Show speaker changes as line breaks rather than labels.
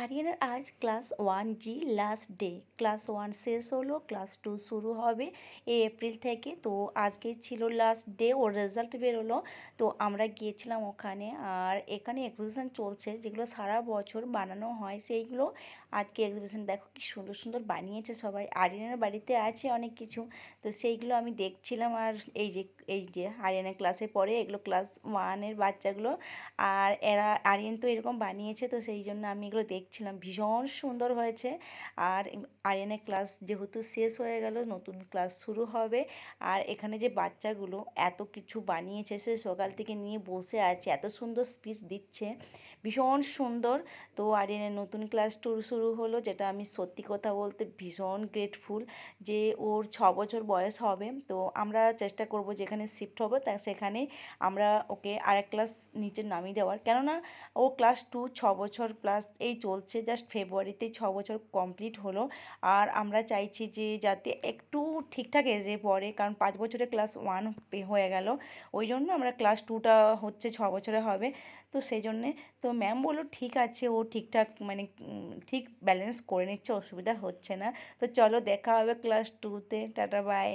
আরিয়ানের আজ class 1G last day. Class 1 শেষ হলো, ক্লাস 2 শুরু হবে এই এপ্রিল থেকে। তো আজকে ছিল লাস্ট ডে, ওর রেজাল্ট বেরোলো। তো আমরা গিয়েছিলাম ওখানে। আর এখানে এক্সিবিশন চলছে, যেগুলো সারা বছর বানানো হয় সেইগুলো আজকে এক্সিবিশন। দেখো কি সুন্দর সুন্দর বানিয়েছে সবাই। আরিয়ানের বাড়িতে আছে অনেক কিছু, তো সেইগুলো আমি দেখছিলাম। আর এই যে আরিয়ানের ক্লাসে পড়ে, এগুলো ক্লাস 1-এর বাচ্চাগুলো। আর আরিয়ান তো এরকম বানিয়েছে, তো সেই জন্য আমি এগুলো দেখছিলাম। ভীষণ সুন্দর হয়েছে। আর আরিয়ানের ক্লাস যেহেতু শেষ হয়ে গেল, নতুন ক্লাস শুরু হবে। আর এখানে যে বাচ্চাগুলো এত কিছু বানিয়েছে, সে সকাল থেকে নিয়ে বসে আছে, এত সুন্দর স্পিচ দিচ্ছে, ভীষণ সুন্দর। তো আরিয়ানের নতুন ক্লাস শুরু হলো, যেটা আমি সত্যি কথা বলতে ভীষণ গ্রেটফুল যে ওর 6 বছর বয়স হবে। তো আমরা চেষ্টা করব যেখানে শিফট হবে তা সেখানে আমরা ওকে আরেক ক্লাস নিচে নামিয়ে দেওয়ার। কেননা ও ক্লাস 2 6 বছর প্লাস এই চলছে, জাস্ট ফেব্রুয়ারিতেই 6 বছর কমপ্লিট হলো। আর আমরা চাইছি যে যাতে একটু ঠিকঠাক এজে পড়ে, কারণ 5 বছরে ক্লাস 1 হয়ে গেল। ওই জন্য আমরা ক্লাস 2টা হচ্ছে 6 বছরে হবে। তো সেই জন্যে তো ম্যাম বললো ঠিক আছে, ও ঠিকঠাক মানে ঠিক ব্যালেন্স করে নিচ্ছে, অসুবিধা হচ্ছে না। তো চলো দেখা হবে ক্লাস 2তে। Tata bye.